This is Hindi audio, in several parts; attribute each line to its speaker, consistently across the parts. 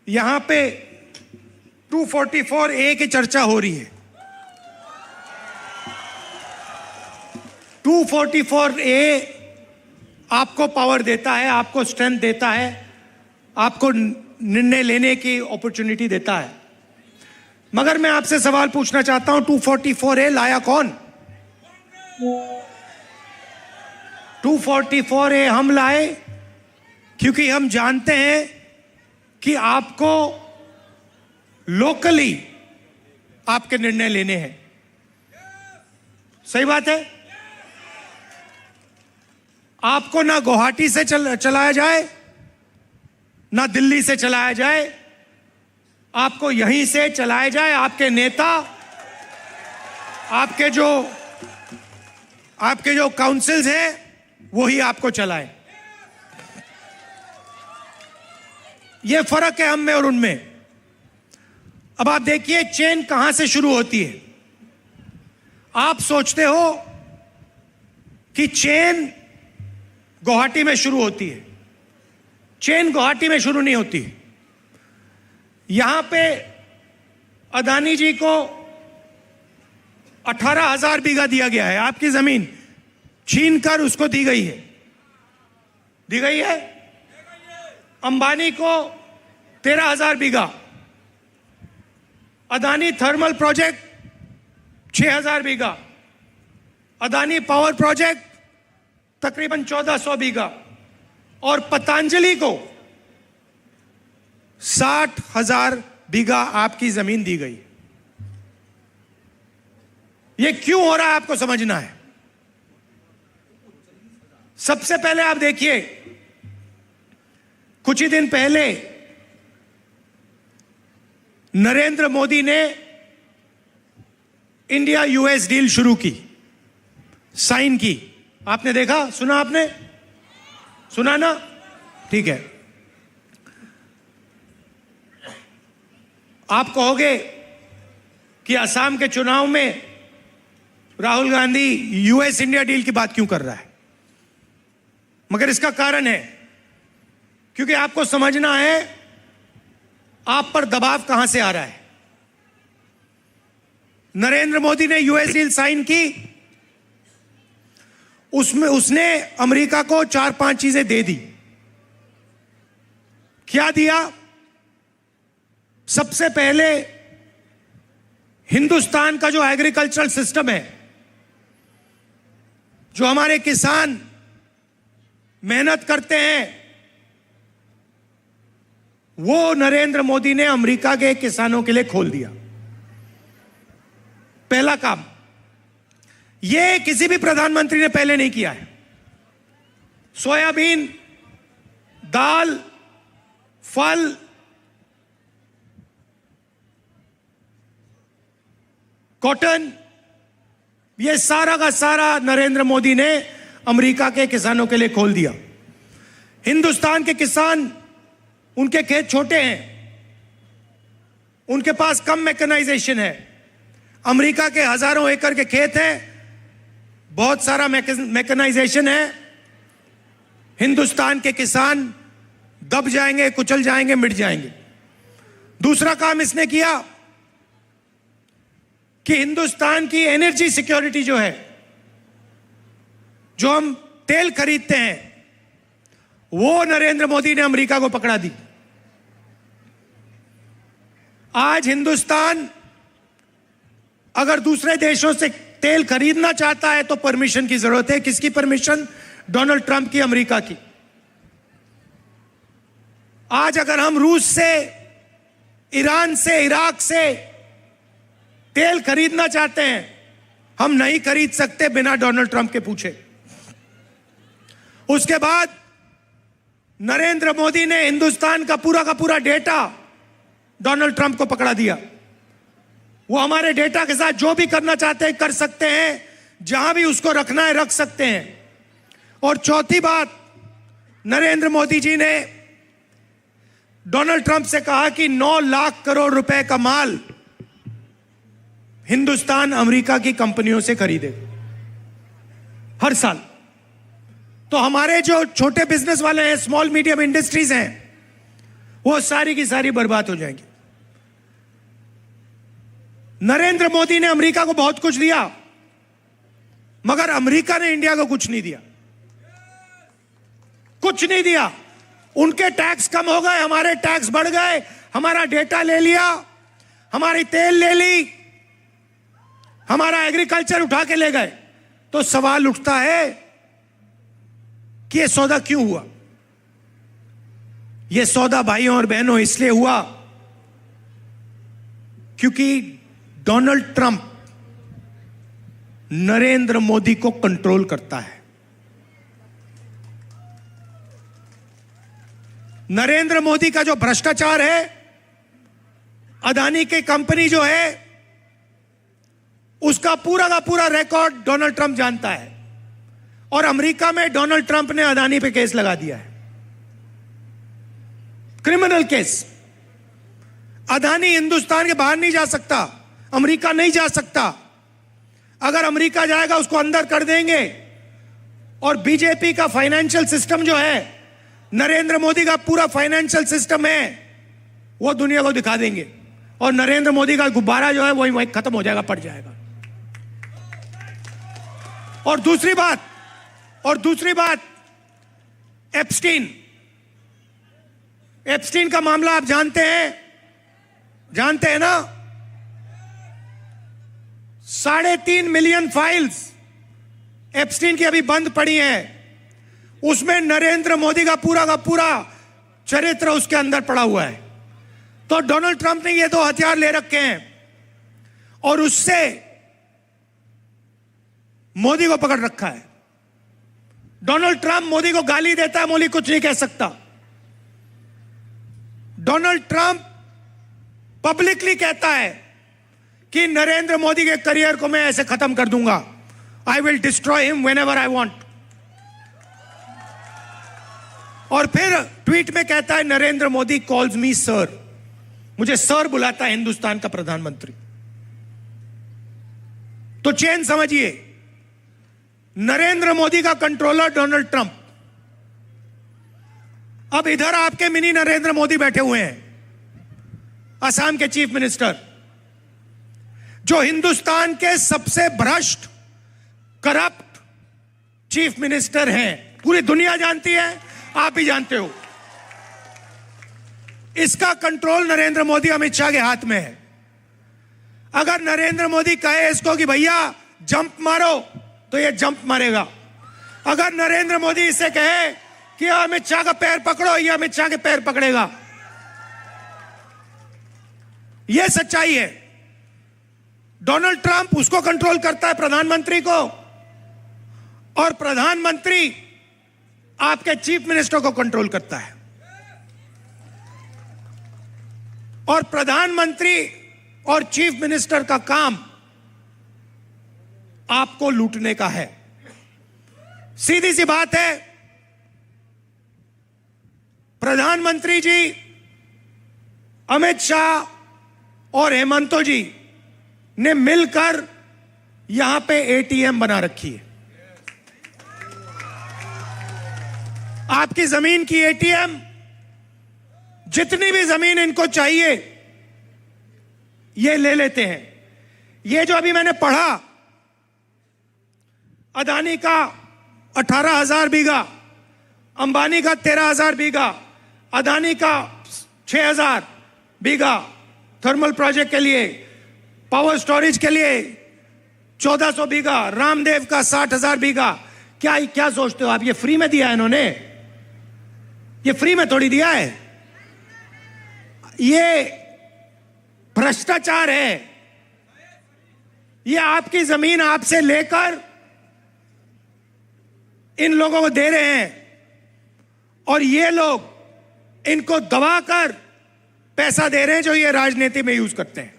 Speaker 1: यहां पे 244A की चर्चा हो रही है। 244A आपको पावर देता है, आपको स्ट्रेंथ देता है, आपको निर्णय लेने की अपॉर्चुनिटी देता है। मगर मैं आपसे सवाल पूछना चाहता हूं, 244A लाया कौन? 244A हम लाए क्योंकि हम जानते हैं कि आपको लोकली आपके निर्णय लेने हैं। सही बात है। आपको ना गुवाहाटी से चलाया जाए, ना दिल्ली से चलाया जाए, आपको यहीं से चलाया जाए। आपके नेता, आपके जो काउंसिल्स हैं, वही आपको चलाए। यह फर्क है हम में और उनमें। अब आप देखिए चेन कहां से शुरू होती है। आप सोचते हो कि चेन गुवाहाटी में शुरू होती है। चेन गुवाहाटी में शुरू नहीं होती। यहां पे अदानी जी को 18,000 बीघा दिया गया है। आपकी जमीन छीन कर उसको दी गई है। दी गई है। अंबानी को 13,000 बीघा। अदानी थर्मल प्रोजेक्ट 6,000 बीघा। अदानी पावर प्रोजेक्ट तकरीबन 1,400 बीघा। और पतंजलि को 60,000 बीघा आपकी जमीन दी गई। यह क्यों हो रहा है आपको समझना है। सबसे पहले आप देखिए, कुछ ही दिन पहले नरेंद्र मोदी ने इंडिया यूएस डील शुरू की, साइन की। आपने देखा, सुना? आपने सुना ना? ठीक है। आप कहोगे कि असम के चुनाव में Rahul Gandhi US India deal की बात क्यों कर रहा है। मगर इसका कारण है क्योंकि आपको समझना है आप पर दबाव कहां से आ रहा है। नरेंद्र मोदी ने यूएस डील साइन की, उसमें उसने अमेरिका को 4-5 चीजें दे दी। क्या दिया? सबसे पहले हिंदुस्तान का जो एग्रीकल्चरल सिस्टम है, जो हमारे किसान मेहनत करते हैं, वो नरेंद्र मोदी ने अमेरिका के किसानों के लिए खोल दिया। पहला काम यह किसी भी प्रधानमंत्री ने पहले नहीं किया है। सोयाबीन, दाल, फल, कॉटन, यह सारा का सारा नरेंद्र मोदी ने अमेरिका के किसानों के लिए खोल दिया। हिंदुस्तान के किसान, उनके खेत छोटे हैं, उनके पास कम मैकेनाइजेशन है। अमेरिका के हजारों एकड़ के खेत हैं, बहुत सारा मैकेनाइजेशन है। हिंदुस्तान के किसान दब जाएंगे, कुचल जाएंगे, मिट जाएंगे। दूसरा काम इसने किया कि हिंदुस्तान की एनर्जी सिक्योरिटी जो है, जो हम तेल खरीदते हैं, वो नरेंद्र मोदी ने अमेरिका को पकड़ा दी। आज हिंदुस्तान अगर दूसरे देशों से तेल खरीदना चाहता है तो परमिशन की जरूरत है। किसकी परमिशन? डोनाल्ड ट्रंप की, अमेरिका की। आज अगर हम रूस से, ईरान से, इराक से तेल खरीदना चाहते हैं, हम नहीं खरीद सकते बिना डोनाल्ड ट्रंप के पूछे। उसके बाद नरेंद्र मोदी ने हिंदुस्तान का पूरा डेटा डोनाल्ड ट्रंप को पकड़ा दिया। वो हमारे डेटा के साथ जो भी करना चाहते हैं कर सकते हैं, जहां भी उसको रखना है रख सकते हैं। और चौथी बात, नरेंद्र मोदी जी ने डोनाल्ड ट्रंप से कहा कि 9 लाख करोड़ रुपए का माल हिंदुस्तान अमेरिका की कंपनियों से खरीदे हर साल। तो हमारे जो छोटे बिजनेस वाले हैं, स्मॉल मीडियम इंडस्ट्रीज हैं, वो सारी की सारी बर्बाद हो जाएंगी। नरेंद्र मोदी ने अमेरिका को बहुत कुछ दिया, मगर अमेरिका ने इंडिया को कुछ नहीं दिया, कुछ नहीं दिया। उनके टैक्स कम हो गए, हमारे टैक्स बढ़ गए, हमारा डेटा ले लिया, हमारी तेल ले ली, हमारा एग्रीकल्चर उठा के ले गए। तो सवाल उठता है कि यह सौदा क्यों हुआ? यह सौदा भाइयों और बहनों इसलिए हुआ क्योंकि डोनाल्ड ट्रंप नरेंद्र मोदी को कंट्रोल करता है। नरेंद्र मोदी का जो भ्रष्टाचार है, अदानी की कंपनी जो है, उसका पूरा का पूरा रिकॉर्ड डोनाल्ड ट्रंप जानता है। और अमेरिका में डोनाल्ड ट्रंप ने अदानी पे केस लगा दिया है, क्रिमिनल केस। अदानी हिंदुस्तान के बाहर नहीं जा सकता, अमेरिका नहीं जा सकता। अगर अमेरिका जाएगा उसको अंदर कर देंगे। और बीजेपी का फाइनेंशियल सिस्टम जो है, नरेंद्र मोदी का पूरा फाइनेंशियल सिस्टम है, वो दुनिया को दिखा देंगे। और नरेंद्र मोदी का गुब्बारा जो है वही वही खत्म हो जाएगा, पड़ जाएगा। और दूसरी बात एप्स्टीन का मामला आप जानते हैं ना? 3.5 मिलियन फाइल्स एप्स्टीन की अभी बंद पड़ी हैं। उसमें नरेंद्र मोदी का पूरा चरित्र उसके अंदर पड़ा हुआ है। तो डोनाल्ड ट्रंप ने ये 2 हथियार ले रखे हैं और उससे मोदी को पकड़ रखा है। डोनाल्ड ट्रंप मोदी को गाली देता है, मोदी कुछ नहीं कह सकता। डोनाल्ड ट्रंप पब्लिकली कहता है कि नरेंद्र मोदी के करियर को मैं ऐसे खत्म कर दूंगा, I will destroy him whenever I want. और फिर ट्वीट में कहता है Narendra Modi calls me sir, मुझे सर बुलाता है हिंदुस्तान का प्रधानमंत्री। तो चेन समझिए, नरेंद्र मोदी का कंट्रोलर डोनाल्ड ट्रंप। अब इधर आपके मिनी नरेंद्र मोदी बैठे हुए हैं, असम के चीफ मिनिस्टर, जो हिंदुस्तान के सबसे भ्रष्ट करप्ट चीफ मिनिस्टर हैं। पूरी दुनिया जानती है, आप भी जानते हो। इसका कंट्रोल नरेंद्र मोदी अमित शाह के हाथ में है। अगर नरेंद्र मोदी कहे इसको कि भैया जंप मारो, तो ये जंप मारेगा। अगर नरेंद्र मोदी इसे कहे कि अमित शाह का पैर पकड़ो, ये अमित शाह के पैर पकड़ेगा। यह सच्चाई है। डोनाल्ड ट्रंप उसको कंट्रोल करता है, प्रधानमंत्री को, और प्रधानमंत्री आपके चीफ मिनिस्टर को कंट्रोल करता है। और प्रधानमंत्री और चीफ मिनिस्टर का काम आपको लूटने का है। सीधी सी बात है, प्रधानमंत्री जी, अमित शाह और हेमंतो जी ने मिलकर यहां पे एटीएम बना रखी है। आपकी जमीन की एटीएम, जितनी भी जमीन इनको चाहिए ये ले लेते हैं। ये जो अभी मैंने पढ़ा, अदानी का 18,000 बीघा, अंबानी का 13,000 बीघा, अदानी का 6,000 बीघा थर्मल प्रोजेक्ट के लिए, पावर स्टोरेज के लिए 1,400 बीघा, रामदेव का 60,000 बीघा। क्या सोचते हो आप, ये फ्री में दिया है इन्होंने? ये फ्री में थोड़ी दिया है, ये भ्रष्टाचार है। ये आपकी जमीन आपसे लेकर इन लोगों को दे रहे हैं और ये लोग इनको दबाकर पैसा दे रहे हैं, जो ये राजनीति में यूज करते हैं।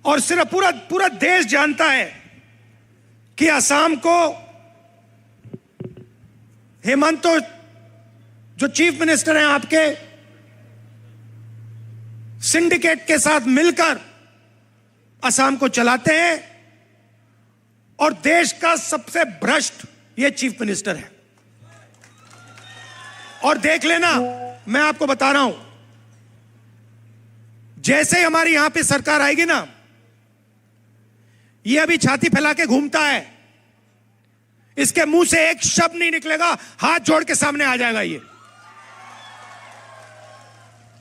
Speaker 1: और सिर्फ पूरा देश जानता है कि असम को हेमंतो जो चीफ मिनिस्टर हैं आपके, सिंडिकेट के साथ मिलकर असम को चलाते हैं और देश का सबसे भ्रष्ट ये चीफ मिनिस्टर है। और देख लेना, मैं आपको बता रहा हूं, जैसे ही हमारी यहां पे सरकार आएगी ना, ये अभी छाती फैला के घूमता है, इसके मुंह से एक शब्द नहीं निकलेगा, हाथ जोड़ के सामने आ जाएगा ये।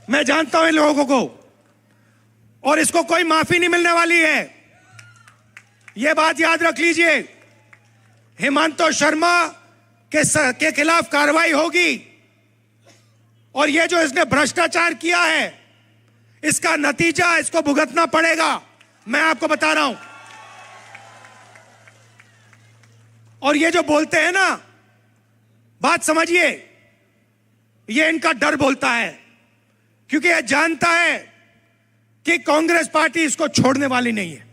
Speaker 1: मैं जानता हूं इन लोगों को, और इसको कोई माफी नहीं मिलने वाली है, यह बात याद रख लीजिए। हेमंत शर्मा के खिलाफ कार्रवाई होगी, और यह जो इसने भ्रष्टाचार किया है, इसका नतीजा इसको भुगतना पड़ेगा, मैं आपको बता रहा हूं। और ये जो बोलते हैं ना, बात समझिए, ये इनका डर बोलता है, क्योंकि यह जानता है कि कांग्रेस पार्टी इसको छोड़ने वाली नहीं है।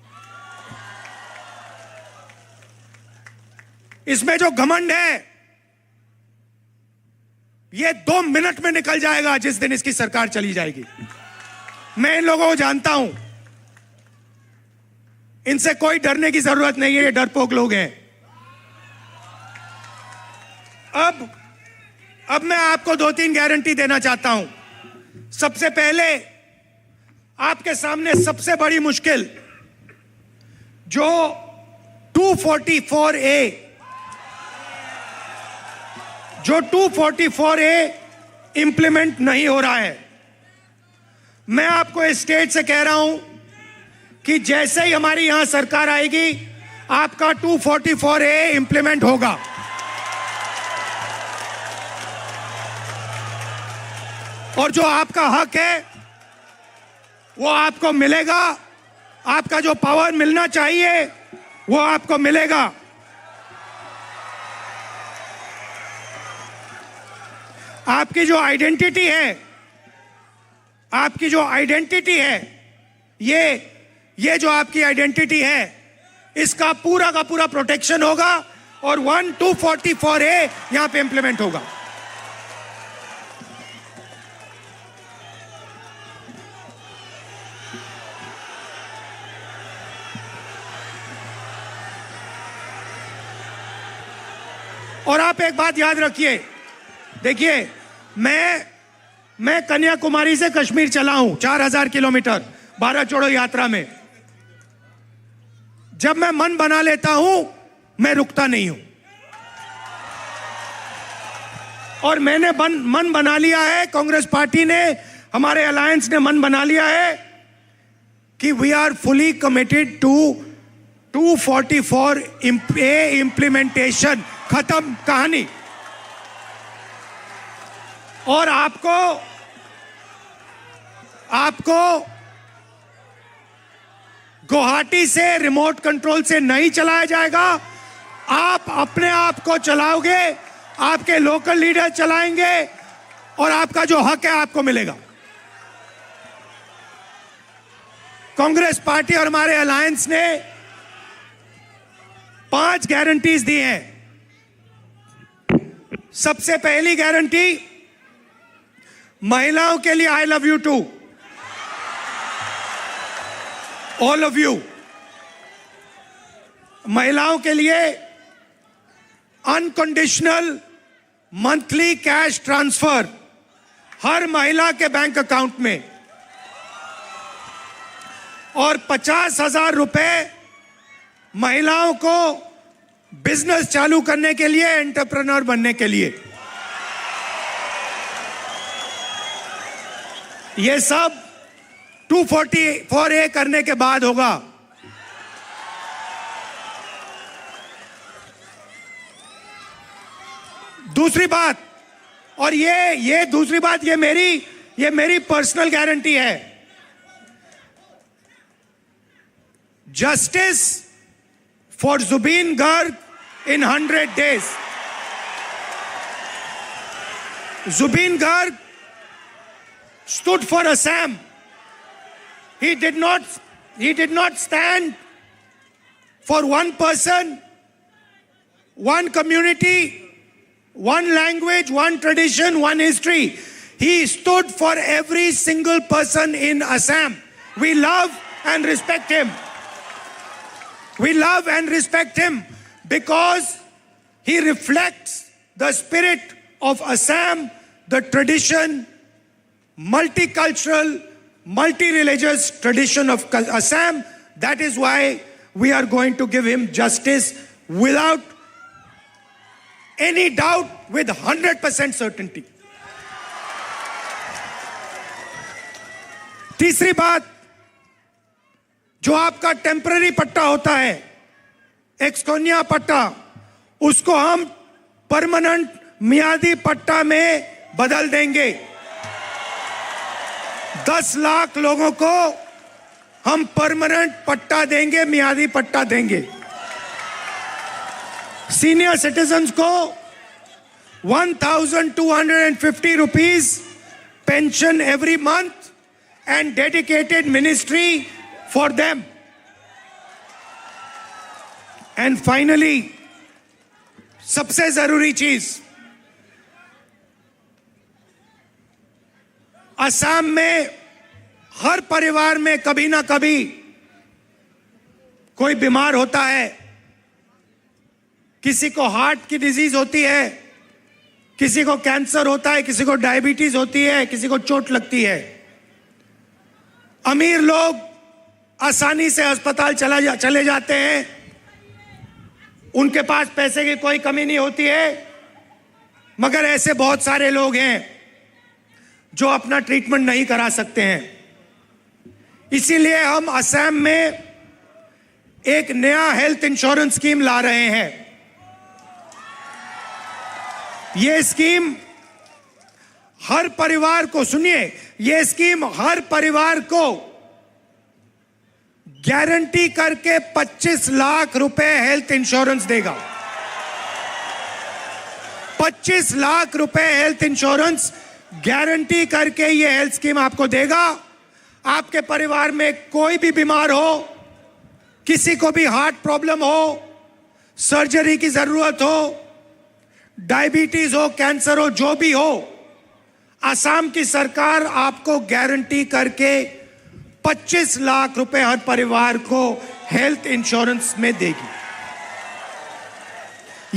Speaker 1: इसमें जो घमंड है, ये 2 मिनट में निकल जाएगा जिस दिन इसकी सरकार चली जाएगी। मैं इन लोगों को जानता हूं, इनसे कोई डरने की जरूरत नहीं है, ये डरपोक लोग हैं। अब मैं आपको 2-3 गारंटी देना चाहता हूं। सबसे पहले, आपके सामने सबसे बड़ी मुश्किल, जो 244A इंप्लीमेंट नहीं हो रहा है, मैं आपको इस स्टेज से कह रहा हूं कि जैसे ही हमारी यहां सरकार आएगी, आपका 244A इंप्लीमेंट होगा। और जो आपका हक है वो आपको मिलेगा, आपका जो पावर मिलना चाहिए वो आपको मिलेगा। आपकी जो आइडेंटिटी है, ये जो आपकी आइडेंटिटी है, इसका पूरा का पूरा प्रोटेक्शन होगा, और 244A यहां पे इंप्लीमेंट होगा। और आप एक बात याद रखिए, देखिए, मैं कन्याकुमारी से कश्मीर चला हूं 4000 किलोमीटर भारत जोड़ो यात्रा में। जब मैं मन बना लेता हूं, मैं रुकता नहीं हूं, और मैंने मन बना लिया है, कांग्रेस पार्टी ने, हमारे अलायंस ने मन बना लिया है कि we are fully committed to 244A implementation. खत्म कहानी। और आपको गुवाहाटी से रिमोट कंट्रोल से नहीं चलाया जाएगा, आप अपने आप को चलाओगे, आपके लोकल लीडर चलाएंगे, और आपका जो हक है आपको मिलेगा। कांग्रेस पार्टी और हमारे अलायंस ने 5 गारंटीज दी हैं। सबसे पहली गारंटी, महिलाओं के लिए I love you to all of you. महिलाओं के लिए अनकंडीशनल मंथली कैश ट्रांसफर हर महिला के बैंक अकाउंट में, और 50,000 रुपए महिलाओं को बिजनेस चालू करने के लिए, एंटरप्रेन्योर बनने के लिए। यह सब 244A करने के बाद होगा। दूसरी बात, और ये दूसरी बात, ये मेरी पर्सनल गारंटी है, justice for Zubeen Garg in 100 days. Zubeen Garg stood for Assam. He did not stand for one person, one community, one language, one tradition, one history. He stood for every single person in Assam. We love and respect him. We love and respect him because he reflects the spirit of Assam, the tradition, multicultural, multi-religious tradition of Assam. That is why we are going to give him justice without any doubt, with 100% certainty. तीसरी बात, जो आपका टेम्पररी पट्टा होता है, एक्सकोनिया पट्टा, उसको हम परमानेंट मियादी पट्टा में बदल देंगे। 10 लाख लोगों को हम परमानेंट पट्टा देंगे, मियादी पट्टा देंगे। सीनियर सिटीजन्स को 1250 rupees pension every month and dedicated ministry for them. And finally, सबसे जरूरी चीज, असम में हर परिवार में कभी ना कभी कोई बीमार होता है। किसी को हार्ट की डिजीज होती है, किसी को कैंसर होता है, किसी को डायबिटीज होती है, किसी को चोट लगती है। अमीर लोग आसानी से अस्पताल चले जाते हैं, उनके पास पैसे की कोई कमी नहीं होती है। मगर ऐसे बहुत सारे लोग हैं जो अपना ट्रीटमेंट नहीं करा सकते हैं। इसीलिए हम असम में एक नया हेल्थ इंश्योरेंस स्कीम ला रहे हैं। ये स्कीम हर परिवार को, सुनिए, ये स्कीम हर परिवार को गारंटी करके 25 लाख रुपए हेल्थ इंश्योरेंस देगा। 25 लाख रुपए हेल्थ इंश्योरेंस गारंटी करके ये हेल्थ स्कीम आपको देगा। आपके परिवार में कोई भी बीमार हो, किसी को भी हार्ट प्रॉब्लम हो, सर्जरी की जरूरत हो, डायबिटीज हो, कैंसर हो, जो भी हो, असम की सरकार आपको गारंटी करके 25 लाख रुपए हर परिवार को हेल्थ इंश्योरेंस में देगी।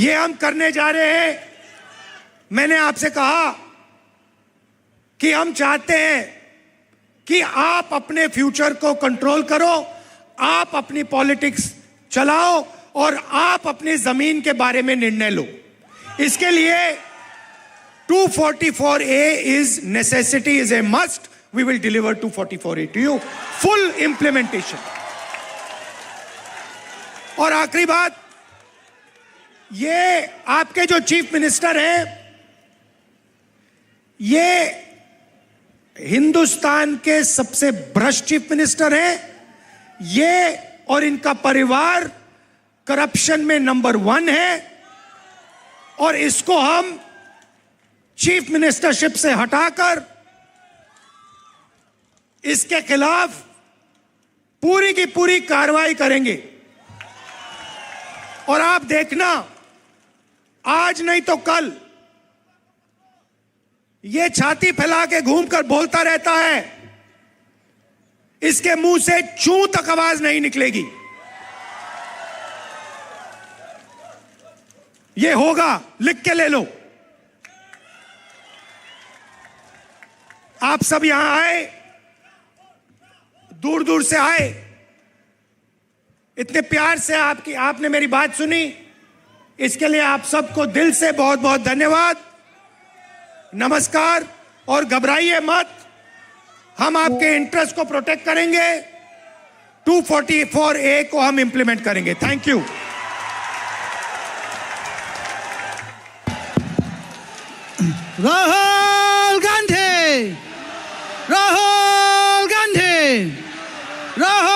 Speaker 1: ये हम करने जा रहे हैं। मैंने आपसे कहा कि हम चाहते हैं कि आप अपने फ्यूचर को कंट्रोल करो, आप अपनी पॉलिटिक्स चलाओ और आप अपनी जमीन के बारे में निर्णय लो। इसके लिए 244A is necessity, is a must. We will deliver 244A to you. Full implementation. और आखिरी बात, ये आपके जो चीफ मिनिस्टर हैं, ये हिंदुस्तान के सबसे भ्रष्ट चीफ मिनिस्टर हैं। ये और इनका परिवार करप्शन में नंबर 1 है और इसको हम चीफ मिनिस्टरशिप से हटाकर इसके खिलाफ पूरी की पूरी कार्रवाई करेंगे। और आप देखना, आज नहीं तो कल ये छाती फैला के घूमकर बोलता रहता है, इसके मुंह से चूं तक आवाज नहीं निकलेगी। ये होगा, लिख के ले लो। आप सब यहां आए, दूर दूर से आए, इतने प्यार से आपने मेरी बात सुनी, इसके लिए आप सबको दिल से बहुत बहुत धन्यवाद, नमस्कार। और घबराइए मत, हम आपके इंटरेस्ट को प्रोटेक्ट करेंगे। 244A को हम इंप्लीमेंट करेंगे। Thank you.
Speaker 2: राहुल गांधी, राहुल गांधी, राहुल